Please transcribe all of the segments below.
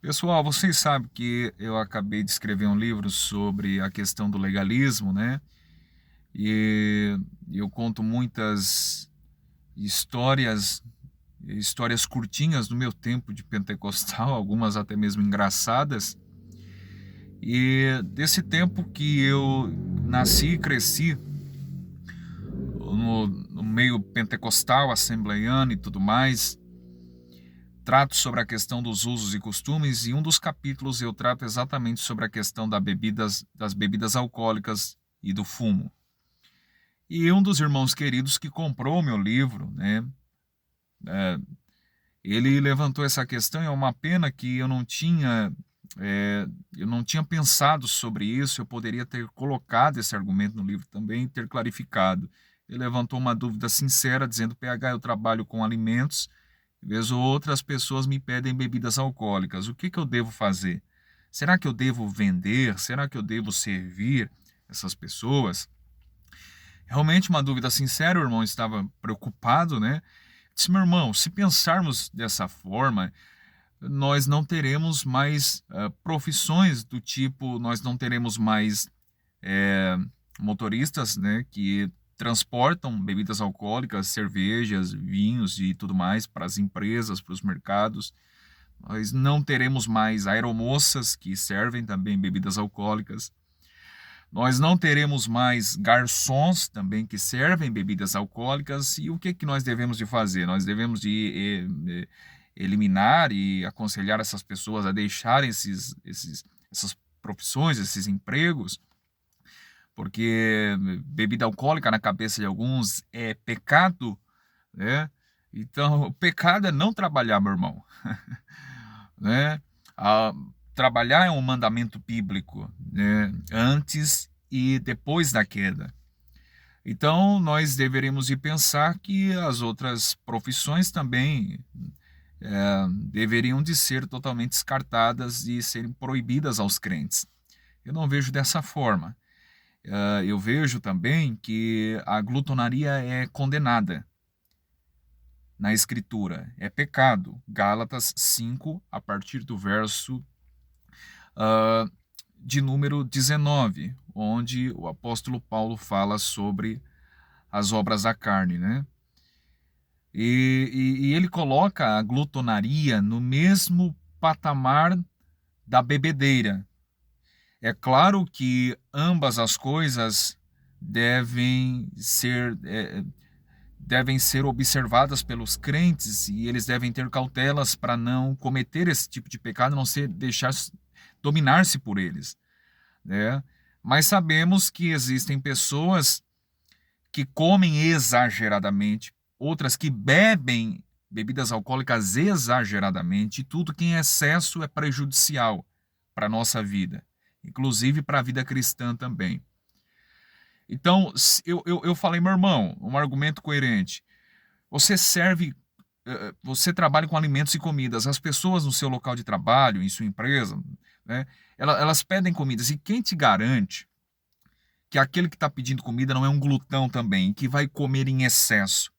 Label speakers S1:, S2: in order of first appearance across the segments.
S1: Pessoal, vocês sabem que eu acabei de escrever um livro sobre a questão do legalismo, né? E eu conto muitas histórias, histórias curtinhas do meu tempo de pentecostal, algumas até mesmo engraçadas. E desse tempo que eu nasci e cresci no meio pentecostal, assembleiano e tudo mais, trato sobre a questão dos usos e costumes, e um dos capítulos eu trato exatamente sobre a questão das bebidas alcoólicas e do fumo. E um dos irmãos queridos que comprou o meu livro, né, ele levantou essa questão, e é uma pena que eu não tinha pensado sobre isso, eu poderia ter colocado esse argumento no livro também e ter clarificado. Ele levantou uma dúvida sincera, dizendo: PH, eu trabalho com alimentos, vez ou outra as pessoas me pedem bebidas alcoólicas. O que que eu devo fazer? Será que eu devo vender? Será que eu devo servir essas pessoas? Realmente uma dúvida sincera, o irmão estava preocupado, né? Disse: meu irmão, se pensarmos dessa forma, nós não teremos mais profissões do tipo, nós não teremos mais eh, motoristas, né, que transportam bebidas alcoólicas, cervejas, vinhos e tudo mais para as empresas, para os mercados. Nós não teremos mais aeromoças que servem também bebidas alcoólicas. Nós não teremos mais garçons também que servem bebidas alcoólicas. E o que que nós devemos de fazer? Nós devemos de eliminar e aconselhar essas pessoas a deixarem essas profissões, esses empregos, porque bebida alcoólica na cabeça de alguns é pecado, né? Então, o pecado é não trabalhar, meu irmão, né? Ah, trabalhar é um mandamento bíblico, né? Antes e depois da queda. Então, nós deveríamos de pensar que as outras profissões também deveriam de ser totalmente descartadas e serem proibidas aos crentes. Eu não vejo dessa forma. Eu vejo também que a glutonaria é condenada na Escritura, é pecado. Gálatas 5, a partir do verso uh, de número 19, onde o apóstolo Paulo fala sobre as obras da carne, né? E ele coloca a glutonaria no mesmo patamar da bebedeira. É claro que ambas as coisas devem ser observadas pelos crentes, e eles devem ter cautelas para não cometer esse tipo de pecado, não ser deixar dominar-se por eles, né? Mas sabemos que existem pessoas que comem exageradamente, outras que bebem bebidas alcoólicas exageradamente, e tudo que em excesso é prejudicial para a nossa vida, inclusive para a vida cristã também. Então, eu falei: meu irmão, um argumento coerente. Você serve, você trabalha com alimentos e comidas. As pessoas no seu local de trabalho, em sua empresa, né, elas pedem comidas. E quem te garante que aquele que está pedindo comida não é um glutão também, que vai comer em excesso?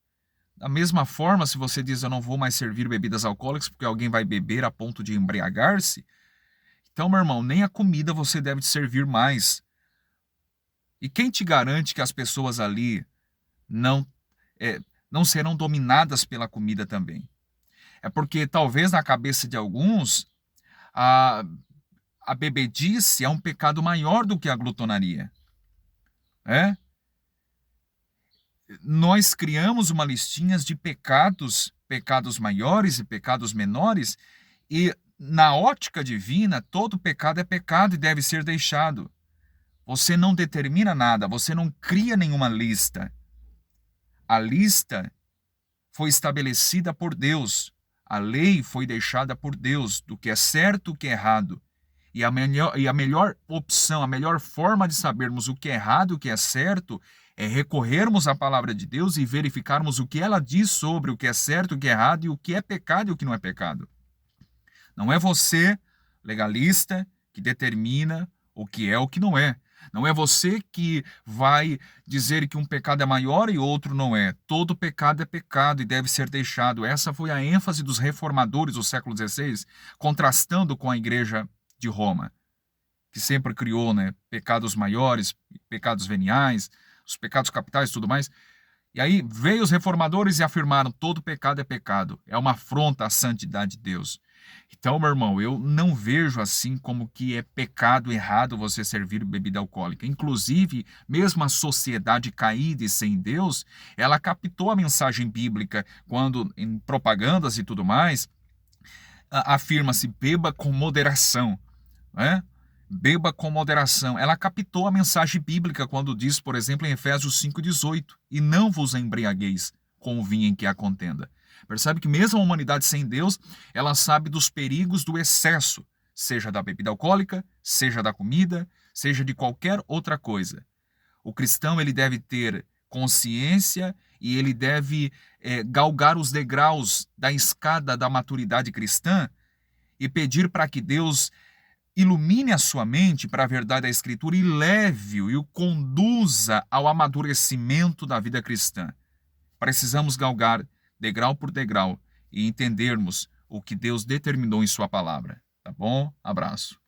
S1: Da mesma forma, se você diz: eu não vou mais servir bebidas alcoólicas porque alguém vai beber a ponto de embriagar-se, então, meu irmão, nem a comida você deve servir mais. E quem te garante que as pessoas ali não, é, não serão dominadas pela comida também? É porque talvez na cabeça de alguns a, a bebedice é um pecado maior do que a glutonaria. É? Nós criamos uma listinha de pecados, pecados maiores e pecados menores, e na ótica divina, todo pecado é pecado e deve ser deixado. Você não determina nada, você não cria nenhuma lista. A lista foi estabelecida por Deus. A lei foi deixada por Deus do que é certo e o que é errado. E a melhor opção, a melhor forma de sabermos o que é errado e o que é certo é recorrermos à palavra de Deus e verificarmos o que ela diz sobre o que é certo, o que é errado, e o que é pecado e o que não é pecado. Não é você, legalista, que determina o que é o que não é. Não é você que vai dizer que um pecado é maior e outro não é. Todo pecado é pecado e deve ser deixado. Essa foi a ênfase dos reformadores do século XVI, contrastando com a Igreja de Roma, que sempre criou, né, pecados maiores, pecados veniais, os pecados capitais e tudo mais. E aí veio os reformadores e afirmaram: todo pecado é pecado, é uma afronta à santidade de Deus. Então, meu irmão, eu não vejo assim como que é pecado errado você servir bebida alcoólica. Inclusive, mesmo a sociedade caída e sem Deus, ela captou a mensagem bíblica quando, em propagandas e tudo mais, afirma-se beba com moderação, né? Beba com moderação. Ela captou a mensagem bíblica quando diz, por exemplo, em Efésios 5,18: e não vos embriagueis com o vinho em que há contenda. Percebe que mesmo a humanidade sem Deus, ela sabe dos perigos do excesso, seja da bebida alcoólica, seja da comida, seja de qualquer outra coisa. O cristão ele deve ter consciência e ele deve galgar os degraus da escada da maturidade cristã e pedir para que Deus ilumine a sua mente para a verdade da Escritura e leve-o e o conduza ao amadurecimento da vida cristã. Precisamos galgar degrau por degrau e entendermos o que Deus determinou em sua palavra. Tá bom? Abraço.